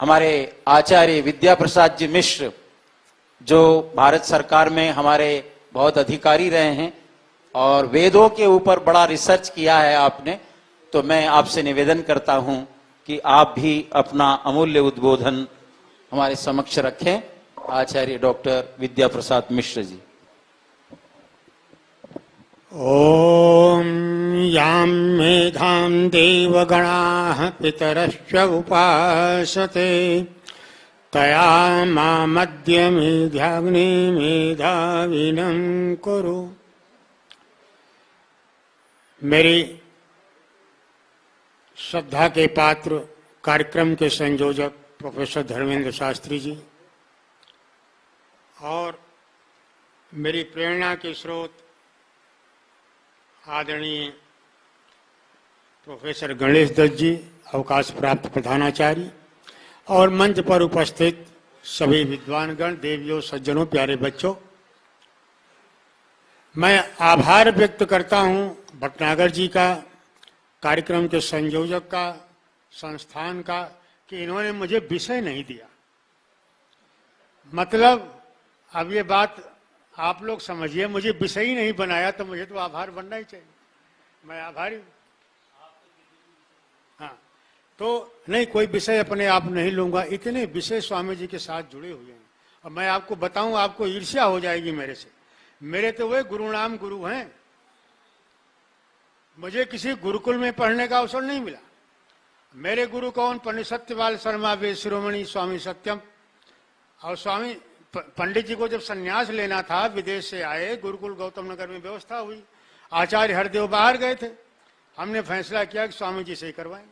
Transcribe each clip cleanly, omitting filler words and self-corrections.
हमारे आचार्य विद्या प्रसाद जी मिश्र, जो भारत सरकार में हमारे बहुत अधिकारी रहे हैं और वेदों के ऊपर बड़ा रिसर्च किया है आपने, तो मैं आपसे निवेदन करता हूं कि आप भी अपना अमूल्य उद्बोधन हमारे समक्ष रखें। आचार्य डॉक्टर विद्या प्रसाद मिश्र जी। ओम यां मेधां देवगणाः पितरश्च उपासते तया मामद्य मेधाग्ने मेधाविनं कुरु। मेरी श्रद्धा के पात्र कार्यक्रम के संयोजक प्रोफेसर धर्मेंद्र शास्त्री जी और मेरी प्रेरणा के स्रोत आदरणीय प्रोफेसर गणेश दत्त जी, अवकाश प्राप्त प्रधानाचार्य, और मंच पर उपस्थित सभी विद्वानगण, देवियों, सज्जनों, प्यारे बच्चों, मैं आभार व्यक्त करता हूं भटनागर जी का, कार्यक्रम के संयोजक का, संस्थान का, कि इन्होंने मुझे विषय नहीं दिया। मतलब अब ये बात आप लोग समझिए, मुझे विषय ही नहीं बनाया तो मुझे तो आभार बनना ही चाहिए। मैं आभारी हूं। हाँ, तो नहीं, कोई विषय अपने आप नहीं लूंगा, इतने विषय स्वामी जी के साथ जुड़े हुए हैं। और मैं आपको बताऊं, आपको ईर्ष्या हो जाएगी मेरे से। मेरे तो वे गुरु नाम गुरु हैं। मुझे किसी गुरुकुल में पढ़ने का अवसर नहीं मिला। मेरे गुरु कौन? पंडित सत्यपाल शर्मा वे शिरोमणि स्वामी सत्यम। और स्वामी पंडित जी को जब संन्यास लेना था, विदेश से आए, गुरुकुल गौतम नगर में व्यवस्था हुई, आचार्य हरदेव बाहर गए थे, हमने फैसला किया कि स्वामी जी से ही करवाएंगे।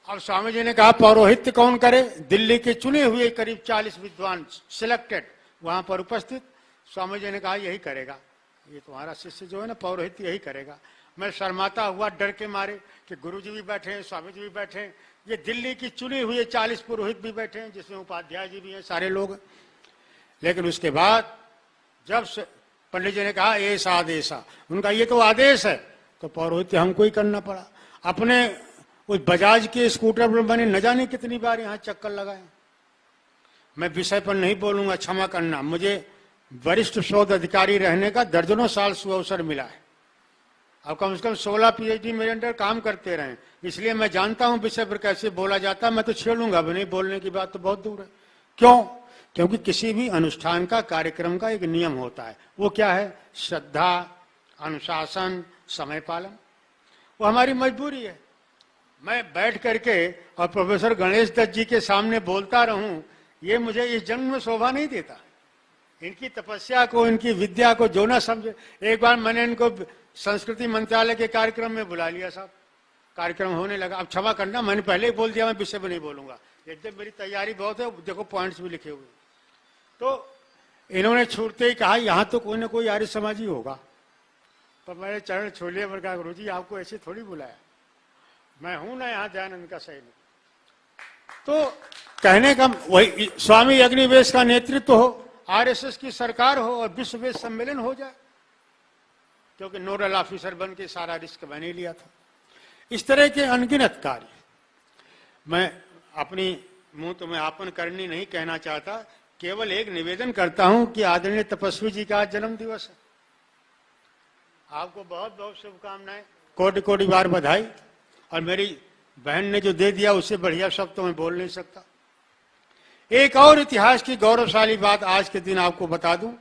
अब स्वामी जी ने कहा पौरोहित्य कौन करे? दिल्ली के चुने हुए करीब 40 विद्वान सिलेक्टेड वहां पर उपस्थित। स्वामी जी ने कहा यही करेगा, ये तुम्हारा शिष्य जो है ना, पौरोहित्य यही करेगा। मैं शर्माता हुआ डर के मारे कि गुरु जी भी बैठे हैं, स्वामी जी भी बैठे हैं, ये दिल्ली की चुने हुए 40 पुरोहित भी बैठे हैं, जिसमें उपाध्याय जी भी हैं, सारे लोग। लेकिन उसके बाद जब पंडित जी ने कहा ऐसा आदेशा, उनका ये तो आदेश है, तो पौरोहित्य हमको ही करना पड़ा। अपने उस बजाज के स्कूटर पर मैंने न जाने कितनी बार यहाँ चक्कर लगाए। मैं विषय पर नहीं बोलूंगा, क्षमा करना। मुझे वरिष्ठ शोध अधिकारी रहने का दर्जनों साल सुअवसर मिला है। अब कम से कम 16 पीएचडी मेरे अंडर काम करते रहे, इसलिए मैं जानता हूं विषय पर कैसे बोला जाता है। मैं तो छेड़ूंगा भी नहीं, बोलने की बात तो बहुत दूर है। क्यों? क्योंकि किसी भी अनुष्ठान का, कार्यक्रम का एक नियम होता है। वो क्या है? श्रद्धा, अनुशासन, समय पालन। वो हमारी मजबूरी है। मैं बैठ करके और प्रोफेसर गणेश दत्त जी के सामने बोलता रहूं, ये मुझे इस जन्म में शोभा नहीं देता। इनकी तपस्या को, इनकी विद्या को जो ना समझे। एक बार मैंने इनको संस्कृति मंत्रालय के कार्यक्रम में बुला लिया साहब, कार्यक्रम होने लगा। अब क्षमा करना, मैंने पहले ही बोल दिया मैं विषय पर नहीं बोलूंगा, एकदम मेरी तैयारी बहुत है, देखो पॉइंट्स भी लिखे हुए। तो इन्होंने छूटते ही कहा यहाँ तो कोई ना कोई आर्य समाजी होगा। तो मैंने चरण छू लिया, मैंने कहा गुरु जी आपको ऐसे थोड़ी बुलाया, मैं हूं ना यहाँ दयानंद का सैनिक। तो कहने का वही, स्वामी अग्निवेश का नेतृत्व हो, आरएसएस की सरकार हो और विश्व वेद सम्मेलन हो जाए, क्योंकि नोडल ऑफिसर बन के सारा रिस्क मैंने लिया था। इस तरह के अनगिनत कार्य। मैं अपनी मुंह तो मैं आपन करनी नहीं कहना चाहता, केवल एक निवेदन करता हूं कि आदरणीय तपस्वी जी का आज जन्म दिवस है। आपको बहुत बहुत शुभकामनाएं, कोटि कोटि बार बधाई। और मेरी बहन ने जो दे दिया उससे बढ़िया शब्द तो मैं बोल नहीं सकता। एक और इतिहास की गौरवशाली बात आज के दिन आपको बता दूं,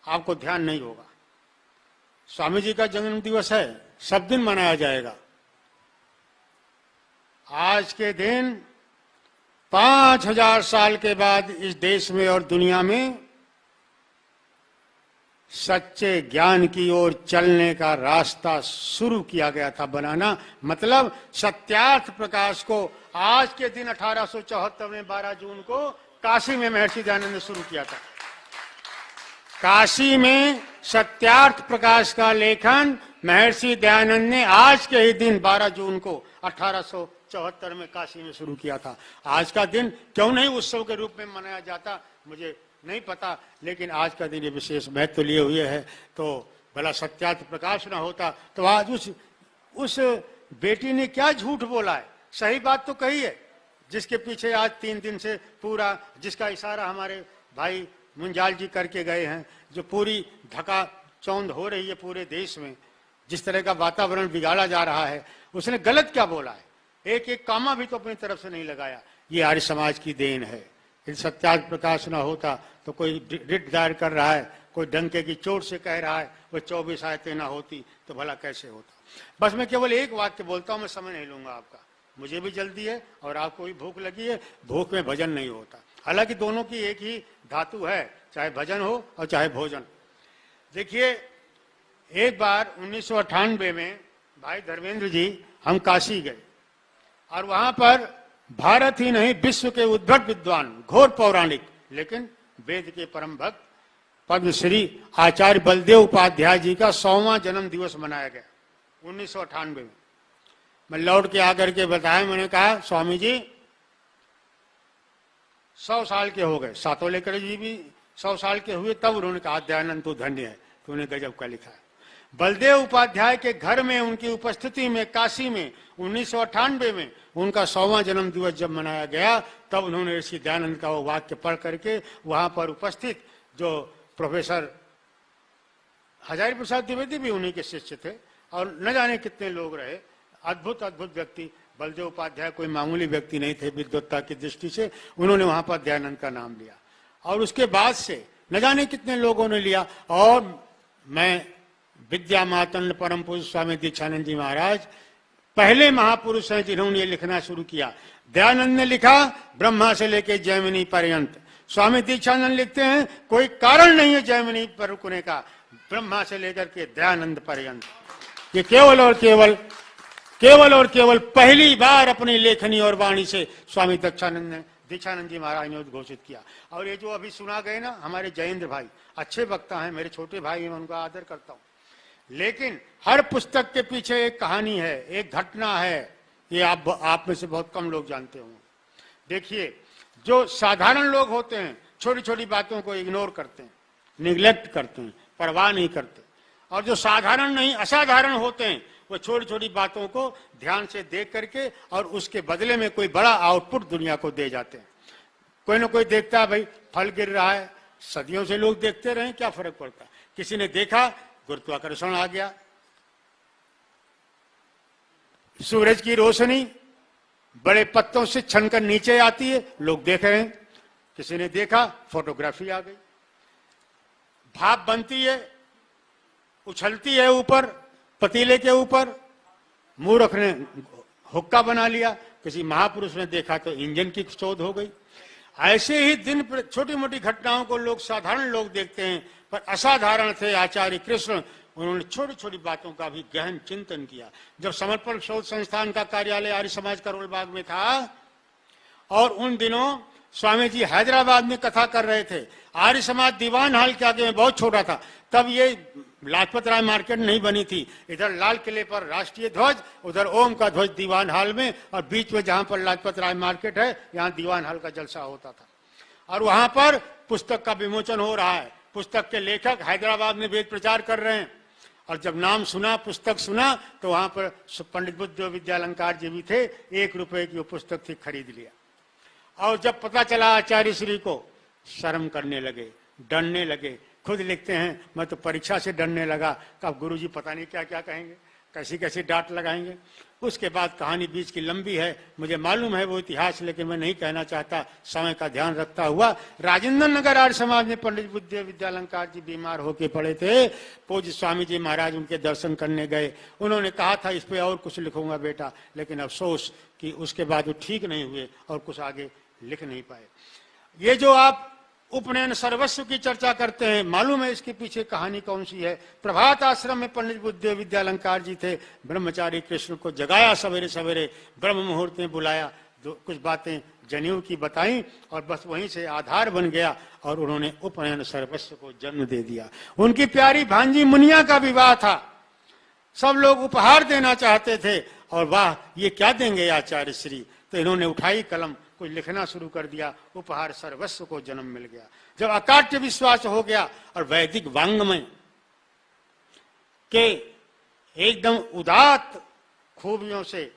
आपको ध्यान नहीं होगा। स्वामी जी का जन्म दिवस है, सब दिन मनाया जाएगा। आज के दिन 5000 साल के बाद इस देश में और दुनिया में सच्चे ज्ञान की ओर चलने का रास्ता शुरू किया गया था बनाना। मतलब सत्यार्थ प्रकाश को आज के दिन 1874 में 12 जून को काशी में महर्षि दयानंद ने शुरू किया था। काशी में सत्यार्थ प्रकाश का लेखन महर्षि दयानंद ने आज के ही दिन 12 जून को 1874 में काशी में शुरू किया था। आज का दिन क्यों नहीं उत्सव के रूप में मनाया जाता मुझे नहीं पता, लेकिन आज का दिन ये विशेष महत्व लिए हुए है। तो भला सत्यार्थ प्रकाश ना होता तो आज उस बेटी ने क्या झूठ बोला है, सही बात तो कही है। जिसके पीछे आज 3 दिन से पूरा, जिसका इशारा हमारे भाई मुंजाल जी करके गए हैं, जो पूरी धका चौंध हो रही है पूरे देश में, जिस तरह का वातावरण बिगाड़ा जा रहा है, उसने गलत क्या बोला है? एक एक कामा भी तो अपनी तरफ से नहीं लगाया। ये आर्य समाज की देन है। यदि सत्याग्रह प्रकाश न होता तो कोई रिट दायर कर रहा है, कोई डंके की चोट से कह रहा है, वो 24 आयतें ना होती तो भला कैसे होता। बस मैं केवल एक वाक्य बोलता हूं, मैं समय नहीं लूंगा आपका, मुझे भी जल्दी है और आपको भी भूख लगी है। भूख में भजन नहीं होता, हालांकि दोनों की एक ही धातु है, चाहे भजन हो और चाहे भोजन। देखिए, एक बार 1998 में भाई धर्मेंद्र जी हम काशी गए और वहां पर भारत ही नहीं विश्व के उद्भट विद्वान, घोर पौराणिक लेकिन वेद के परम भक्त पद्मश्री आचार्य बलदेव उपाध्याय जी का 100वां जन्म दिवस मनाया गया 1998 में। मैं लौट के आकर के बताया, मैंने कहा स्वामी जी 100 साल के हो गए। सातोलेकर जी भी 100 साल के हुए, तब उन्होंने कहा दयानंद तू धन्य है, तूने गजब का लिखा है। बलदेव उपाध्याय के घर में उनकी उपस्थिति में काशी में 1998 में उनका 100वां जन्म दिवस जब मनाया गया, तब उन्होंने ऋषि दयानंद का वो वाक्य पढ़ करके वहां पर उपस्थित जो प्रोफेसर हजारी प्रसाद द्विवेदी भी उन्हीं के शिष्य थे और न जाने कितने लोग रहे, अद्भुत अद्भुत व्यक्ति। बलदेव उपाध्याय कोई मामूली व्यक्ति नहीं थे विद्वत्ता की दृष्टि से। उन्होंने वहां पर दयानंद का नाम लिया और उसके बाद से न जाने कितने लोगों ने लिया। और मैं विद्या मातंड परम पूज्य स्वामी दीक्षानंद जी महाराज पहले महापुरुष हैं जिन्होंने ये लिखना शुरू किया। दयानंद ने लिखा ब्रह्मा से लेकर जैमिनी पर्यंत, स्वामी दीक्षानंद लिखते हैं कोई कारण नहीं है जैमिनी पर रुकने का, ब्रह्मा से लेकर के दयानंद पर्यंत। ये केवल और केवल पहली बार अपनी लेखनी और वाणी से स्वामी दीक्षानंद जी महाराज ने उद्घोषित किया। और ये जो अभी सुना गए ना, हमारे जयेंद्र भाई अच्छे वक्ता हैं, मेरे छोटे भाई हैं, उनका आदर करता हूं, लेकिन हर पुस्तक के पीछे एक कहानी है, एक घटना है। ये आप में से बहुत कम लोग जानते होंगे। देखिए, जो साधारण लोग होते हैं छोटी छोटी बातों को इग्नोर करते हैं, निग्लेक्ट करते हैं, परवाह नहीं करते, और जो साधारण नहीं असाधारण होते हैं वो छोटी छोटी बातों को ध्यान से देख करके और उसके बदले में कोई बड़ा आउटपुट दुनिया को दे जाते हैं। कोई ना कोई देखता है भाई फल गिर रहा है, सदियों से लोग देखते रहे, क्या फर्क पड़ता है। किसी ने देखा गुरुत्वाकर्षण आ गया, सूरज की रोशनी बड़े पत्तों से छनकर नीचे आती है, लोग देख रहे हैं। किसी ने देखा फोटोग्राफी आ गई, भाप बनती है, उछलती है ऊपर पतीले के ऊपर, मूर्ख ने हुक्का बना लिया, किसी महापुरुष ने देखा तो इंजन की शोध हो गई। ऐसे ही दिन छोटी मोटी घटनाओं को लोग साधारण लोग देखते हैं, पर असाधारण थे आचार्य कृष्ण। उन्होंने छोटी छोटी बातों का भी गहन चिंतन किया। जब समर्पण शोध संस्थान का कार्यालय आर्य समाज करोल बाग में था और उन दिनों स्वामी जी हैदराबाद में कथा कर रहे थे, आर्य समाज दीवान हाल के आगे में बहुत छोटा था, तब ये लाजपत राय मार्केट नहीं बनी थी। इधर लाल किले पर राष्ट्रीय ध्वज, उधर ओम का ध्वज दीवान हाल में, और बीच में जहां पर लाजपत राय मार्केट है यहाँ दीवान हाल का जलसा होता था। और वहां पर पुस्तक का विमोचन हो रहा है, पुस्तक के लेखक हैदराबाद में वेद प्रचार कर रहे हैं। और जब नाम सुना, पुस्तक सुना, तो वहां पर पंडित बुद्ध विद्यालंकार जी भी थे, 1 रुपए की वो पुस्तक थी, खरीद लिया। और जब पता चला आचार्य श्री को, शर्म करने लगे, डरने लगे। खुद लिखते हैं मैं तो परीक्षा से डरने लगा, कब गुरुजी पता नहीं क्या क्या कहेंगे, कैसी कैसी डांट लगाएंगे। उसके बाद कहानी बीच की लंबी है, मुझे मालूम है वो इतिहास, लेकिन मैं नहीं कहना चाहता, समय का ध्यान रखता हुआ। राजेंद्र नगर आर्य समाज में पंडित बुद्ध विद्यालंकार जी बीमार होके पड़े थे, पूज्य स्वामी जी महाराज उनके दर्शन करने गए। उन्होंने कहा था इस पे और कुछ लिखूंगा बेटा, लेकिन अफसोस कि उसके बाद वो ठीक नहीं हुए और कुछ आगे लिख नहीं पाए। ये जो आप उपनयन सर्वस्व की चर्चा करते हैं, मालूम है इसके पीछे कहानी कौन सी है। प्रभात आश्रम में पंडित बुद्ध विद्यालंकार जी थे, ब्रह्मचारी कृष्ण को जगाया, सवेरे सवेरे ब्रह्म मुहूर्त में बुलाया, कुछ बातें जनेऊ की बताई और बस वहीं से आधार बन गया और उन्होंने उपनयन सर्वस्व को जन्म दे दिया। उनकी प्यारी भांजी मुनिया का विवाह था, सब लोग उपहार देना चाहते थे और वाह ये क्या देंगे आचार्य श्री, तो इन्होंने उठाई कलम, कुछ लिखना शुरू कर दिया, उपहार सर्वस्व को जन्म मिल गया। जब अकाट्य विश्वास हो गया और वैदिक वांग्मय के एकदम उदात्त खूबियों से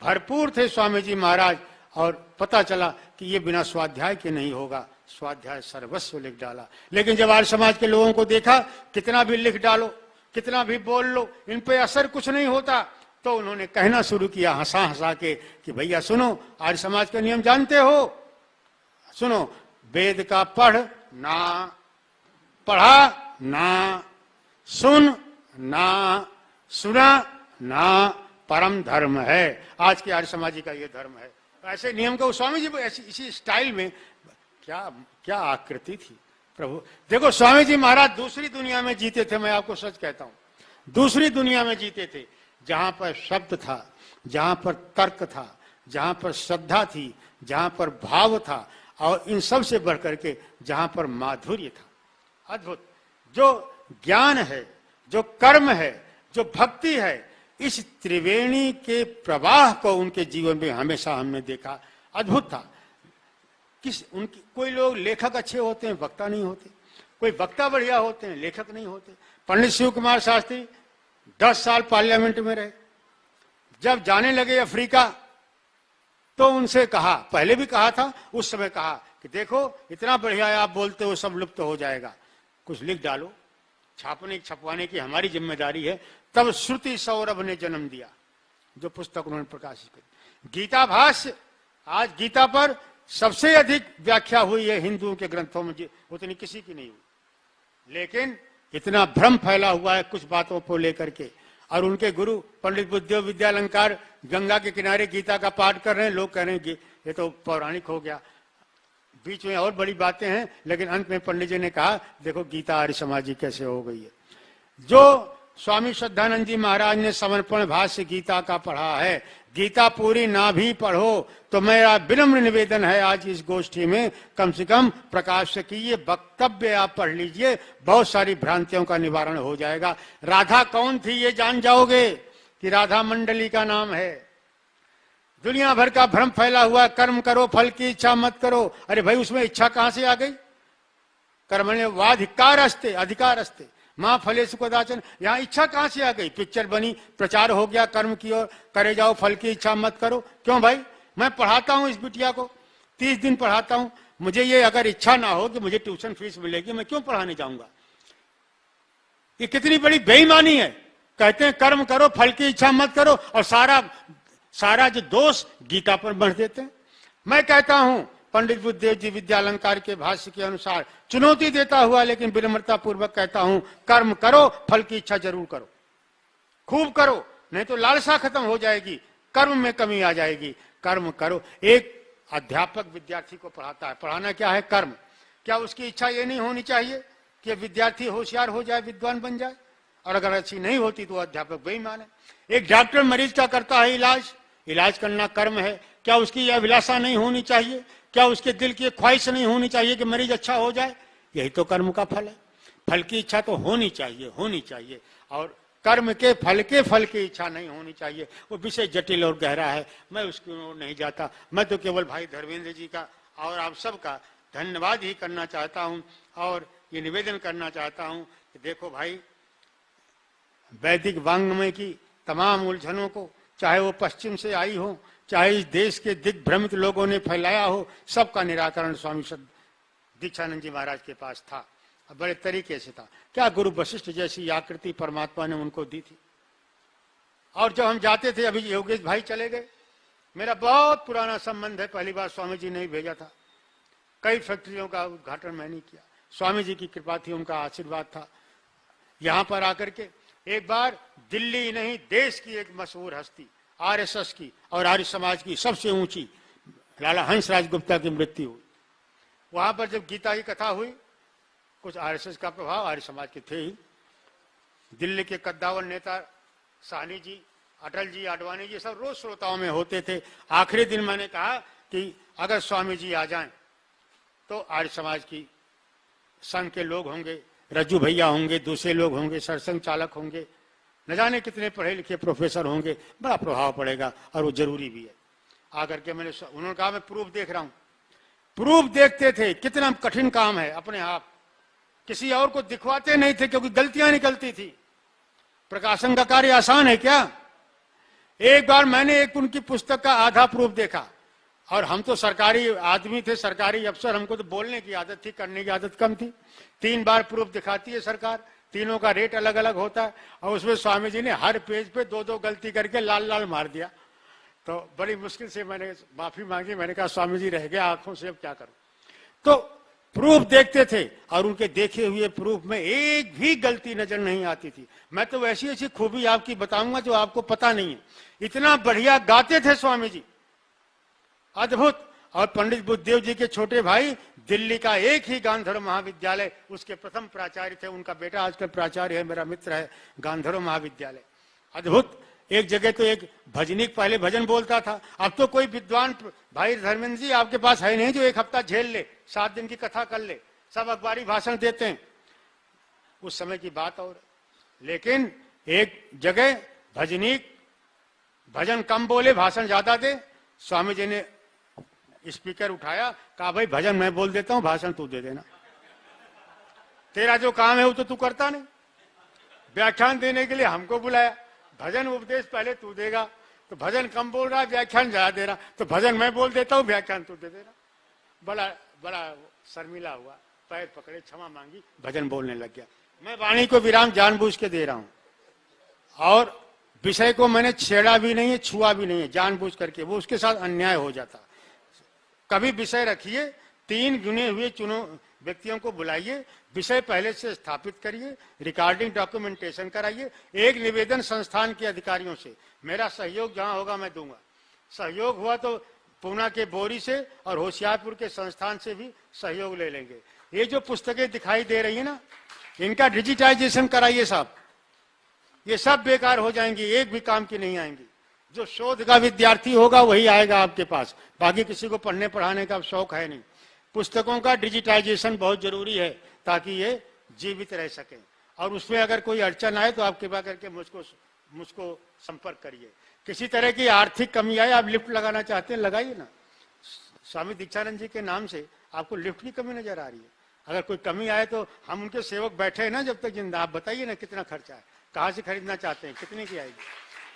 भरपूर थे स्वामी जी महाराज, और पता चला कि ये बिना स्वाध्याय के नहीं होगा, स्वाध्याय सर्वस्व लिख डाला। लेकिन जब आर्य समाज के लोगों को देखा कितना भी लिख डालो, कितना भी बोल लो, इन पे असर कुछ नहीं होता, तो उन्होंने कहना शुरू किया हंसा हंसा के कि भैया सुनो, आर्य समाज के नियम जानते हो, सुनो, वेद का पढ़ ना, पढ़ा ना, सुन ना, सुना ना, परम धर्म है। आज के आर्य समाजी का ये धर्म है। ऐसे नियम को स्वामी जी ऐसी इसी स्टाइल में, क्या क्या आकृति थी प्रभु। देखो स्वामी जी महाराज दूसरी दुनिया में जीते थे, मैं आपको सच कहता हूं, दूसरी दुनिया में जीते थे, जहां पर शब्द था, जहां पर तर्क था, जहां पर श्रद्धा थी, जहां पर भाव था, और इन सब से बढ़कर के जहां पर माधुर्य था। अद्भुत। जो ज्ञान है, जो कर्म है, जो भक्ति है, इस त्रिवेणी के प्रवाह को उनके जीवन में हमेशा हमने देखा। अद्भुत था। उनकी कोई लोग लेखक अच्छे होते हैं, वक्ता नहीं होते, कोई वक्ता बढ़िया होते हैं, लेखक नहीं होते। पंडित शिव कुमार शास्त्री 10 साल पार्लियामेंट में रहे। जब जाने लगे अफ्रीका तो उनसे कहा, पहले भी कहा था, उस समय कहा कि देखो इतना बढ़िया है, आप बोलते हो, सब लुप्त हो जाएगा, कुछ लिख डालो, छपवाने की हमारी जिम्मेदारी है। तब श्रुति सौरभ ने जन्म दिया, जो पुस्तक उन्होंने प्रकाशित की। गीता भाष्य, आज गीता पर सबसे अधिक व्याख्या हुई है हिंदुओं के ग्रंथों में, उतनी किसी की नहीं हुई। लेकिन इतना भ्रम फैला हुआ है कुछ बातों को लेकर के, और उनके गुरु पंडित बुद्धदेव विद्यालंकार गंगा के किनारे गीता का पाठ कर रहे हैं, लोग कह रहे हैं ये तो पौराणिक हो गया। बीच में और बड़ी बातें हैं, लेकिन अंत में पंडित जी ने कहा देखो गीता आर्य समाजी कैसे हो गई है। जो स्वामी श्रद्धानंद जी महाराज ने समर्पण भाष्य गीता का पढ़ा है, गीता पूरी ना भी पढ़ो तो मेरा विनम्र निवेदन है आज इस गोष्ठी में कम से कम प्रकाश से कीजिए, वक्तव्य आप पढ़ लीजिए, बहुत सारी भ्रांतियों का निवारण हो जाएगा। राधा कौन थी ये जान जाओगे कि राधा मंडली का नाम है। दुनिया भर का भ्रम फैला हुआ, कर्म करो फल की इच्छा मत करो। अरे भाई उसमें इच्छा कहां से आ गई? कर्मण्य वाधिकार अस्ते, अधिकार अस्ते मां फलेषु कदाचन, यहाँ इच्छा कहां से आ गई? पिक्चर बनी, प्रचार हो गया कर्म की ओर, करे जाओ फल की इच्छा मत करो। क्यों भाई? मैं पढ़ाता हूं इस बिटिया को, 30 दिन पढ़ाता हूं, मुझे ये अगर इच्छा ना हो कि मुझे ट्यूशन फीस मिलेगी, मैं क्यों पढ़ाने जाऊंगा? ये कितनी बड़ी बेईमानी है। कहते हैं कर्म करो फल की इच्छा मत करो, और सारा जो दोष गीता पर बढ़ देते हैं। मैं कहता हूं पंडित बुद्धदेव जी विद्यालंकार के भाष्य के अनुसार चुनौती देता हुआ, लेकिन विनम्रता पूर्वक कहता हूं, कर्म करो फल की इच्छा जरूर करो, खूब करो, नहीं तो लालसा खत्म हो जाएगी, कर्म में कमी आ जाएगी। कर्म करो। एक अध्यापक विद्यार्थी को पढ़ाता है, पढ़ाना क्या है? कर्म। क्या उसकी इच्छा ये नहीं होनी चाहिए कि विद्यार्थी होशियार हो जाए, विद्वान बन जाए? और अगर अच्छी नहीं होती तो अध्यापक बेईमान है। एक डॉक्टर मरीज का करता है इलाज करना कर्म है। क्या उसकी यह अभिलाषा नहीं होनी चाहिए? क्या उसके दिल की ख्वाहिश नहीं होनी चाहिए कि मरीज अच्छा हो जाए? यही तो कर्म का फल है। फल की इच्छा तो होनी चाहिए, और कर्म के फल की इच्छा नहीं होनी चाहिए। वो विषय जटिल और गहरा है, मैं उसकी ओर नहीं जाता। मैं तो केवल भाई धर्मेंद्र जी का और आप सबका धन्यवाद ही करना चाहता हूं, और ये निवेदन करना चाहता हूं कि देखो भाई, वैदिक वांग्मय की तमाम उलझनों को, चाहे वो पश्चिम से आई हो, चाहे इस देश के दिग्भ्रमित लोगों ने फैलाया हो, सबका निराकरण स्वामी दीक्षानंद जी महाराज के पास था, बड़े तरीके से था। क्या गुरु वशिष्ठ जैसी आकृति परमात्मा ने उनको दी थी। और जब हम जाते थे, अभी योगेश भाई चले गए, मेरा बहुत पुराना संबंध है, पहली बार स्वामी जी ने ही भेजा था। कई फैक्ट्रियों का उद्घाटन मैंने किया, स्वामी जी की कृपा थी, उनका आशीर्वाद था। यहां पर आकर के एक बार दिल्ली नहीं, देश की एक मशहूर हस्ती, आरएसएस की और आर्य समाज की सबसे ऊंची, लाला हंसराज गुप्ता की मृत्यु हुई। वहां पर जब गीता की कथा हुई, कुछ आरएसएस का प्रभाव आर्य समाज के थे ही। दिल्ली के कद्दावर नेता साहनी जी, अटल जी, आडवाणी जी, सब रोज श्रोताओं में होते थे। आखिरी दिन मैंने कहा कि अगर स्वामी जी आ जाएं तो आर्य समाज की संघ के लोग होंगे, रज्जू भैया होंगे, दूसरे लोग होंगे, सरसंघ चालक होंगे, न जाने कितने पढ़े लिखे प्रोफेसर होंगे, बड़ा प्रभाव पड़ेगा और वो जरूरी भी है। आकर के उन्होंने कहा मैं प्रूफ देख रहा हूं। प्रूफ देखते थे, कितना कठिन काम है, अपने आप किसी और को दिखवाते नहीं थे क्योंकि गलतियां निकलती थी। प्रकाशन का कार्य आसान है क्या? एक बार मैंने एक उनकी पुस्तक का आधा प्रूफ देखा और हम तो सरकारी आदमी थे, सरकारी अफसर, हमको तो बोलने की आदत थी, करने की आदत कम थी। 3 बार प्रूफ दिखाती है सरकार, तीनों का रेट अलग अलग होता है, और उसमें स्वामी जी ने हर पेज पे 2-2 गलती करके लाल लाल मार दिया। तो बड़ी मुश्किल से मैंने माफी मांगी, मैंने कहा स्वामी जी रह गया आंखों से, अब क्या करूं। तो प्रूफ देखते थे और उनके देखे हुए प्रूफ में एक भी गलती नजर नहीं आती थी। मैं तो ऐसी ऐसी खूबी आपकी बताऊंगा जो आपको पता नहीं है। इतना बढ़िया गाते थे स्वामी जी, अद्भुत। और पंडित बुद्धदेव जी के छोटे भाई दिल्ली का एक ही गांधर्व महाविद्यालय, उसके प्रथम प्राचार्य थे, उनका बेटा आजकल प्राचार्य है, मेरा मित्र है, गांधर्व महाविद्यालय। अद्भुत। एक जगह तो एक भजनीक पहले भजन बोलता था, अब तो कोई विद्वान भाई धर्मेंद्र जी आपके पास है नहीं जो 1 हफ्ता झेल ले, 7 दिन की कथा कर ले। सब अखबारी भाषण देते हैं, उस समय की बात और। लेकिन एक जगह भजनीक भजन कम बोले, भाषण ज्यादा दे, स्वामी जी ने स्पीकर उठाया, कहा भाई भजन मैं बोल देता हूं, भाषण तू दे देना, तेरा जो काम है वो तो तू करता नहीं। व्याख्यान देने के लिए हमको बुलाया, भजन उपदेश पहले तू देगा, तो भजन कम बोल रहा, व्याख्यान ज्यादा दे रहा, तो भजन मैं बोल देता हूं, व्याख्यान तू दे देना। बड़ा बड़ा शर्मिला हुआ, पैर पकड़े, क्षमा मांगी, भजन बोलने लग गया। मैं वाणी को विराम जानबूझ के दे रहा हूं, और विषय को मैंने छेड़ा भी नहीं है, छुआ भी नहीं है, जानबूझ करके, वो उसके साथ अन्याय हो जाता। कभी विषय रखिए, 3 गिने हुए चुनो व्यक्तियों को बुलाइए, विषय पहले से स्थापित करिए, रिकॉर्डिंग डॉक्यूमेंटेशन कराइए। एक निवेदन संस्थान के अधिकारियों से, मेरा सहयोग जहां होगा मैं दूंगा। सहयोग हुआ तो पूना के बोरी से और होशियारपुर के संस्थान से भी सहयोग ले लेंगे। ये जो पुस्तकें दिखाई दे रही है ना, इनका डिजिटाइजेशन कराइए साहब, ये सब बेकार हो जाएंगी, एक भी काम की नहीं आएंगी। जो शोध का विद्यार्थी होगा वही आएगा आपके पास, बाकी किसी को पढ़ने पढ़ाने का शौक है नहीं। पुस्तकों का डिजिटाइजेशन बहुत जरूरी है ताकि ये जीवित रह सके। और उसमें अगर कोई अड़चन आए तो आप कृपा करके मुझको संपर्क करिए। किसी तरह की आर्थिक कमी आए, आप लिफ्ट लगाना चाहते हैं लगाइए ना, स्वामी दीक्षानंद जी के नाम से आपको लिफ्ट की कमी नजर आ रही है। अगर कोई कमी आए तो हम उनके सेवक बैठे हैं ना जब तक जिंदा, आप बताइए ना कितना खर्चा है, कहाँ से खरीदना चाहते हैं, कितने की आएगी,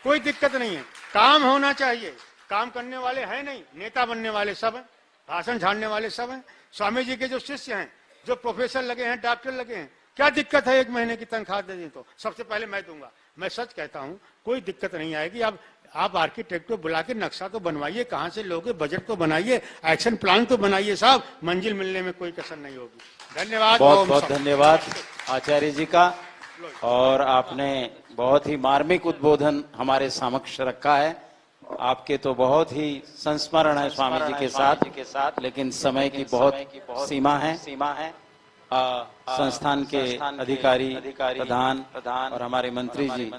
कोई दिक्कत नहीं है। काम होना चाहिए, काम करने वाले हैं नहीं, नेता बनने वाले सब हैं, भाषण झाड़ने वाले सब हैं। स्वामी जी के जो शिष्य हैं, जो प्रोफेसर लगे हैं, डॉक्टर लगे हैं, क्या दिक्कत है 1 महीने की तनख्वाह दे दें तो सबसे पहले मैं दूंगा। मैं सच कहता हूं, कोई दिक्कत नहीं आएगी। आप आर्किटेक्ट को बुला के नक्शा तो बनवाइए, कहां से लोगे, बजट तो बनाइए, एक्शन प्लान तो बनाइए साहब, मंजिल मिलने में कोई कसर नहीं होगी। धन्यवाद, बहुत बहुत धन्यवाद आचार्य जी का। और आपने बहुत ही मार्मिक उद्बोधन हमारे समक्ष रखा है। आपके तो बहुत ही संस्मरण है स्वामी जी के साथ, लेकिन समय की बहुत सीमा है। संस्थान के अधिकारी, प्रधान और हमारे मंत्री जी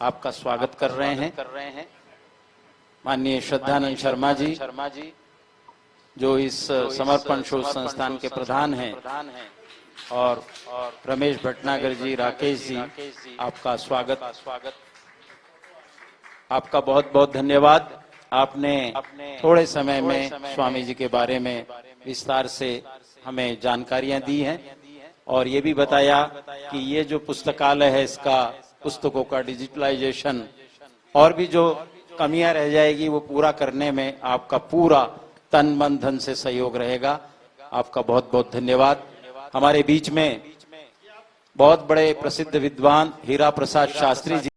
आपका स्वागत कर रहे हैं। माननीय श्रद्धानंद शर्मा जी जो इस समर्पण शोध संस्थान के प्रधान हैं, और रमेश भटनागर जी, राकेश जी, आपका स्वागत। आपका बहुत बहुत धन्यवाद। आपने थोड़े समय में स्वामी जी के बारे में विस्तार से हमें जानकारियां दी हैं, और ये भी बताया कि ये जो पुस्तकालय है इसका पुस्तकों का डिजिटलाइजेशन और भी जो कमियां रह जाएगी वो पूरा करने में आपका पूरा तन मन धन से सहयोग रहेगा। आपका बहुत बहुत धन्यवाद। हमारे बीच में बहुत बड़े प्रसिद्ध विद्वान हीरा प्रसाद शास्त्री जी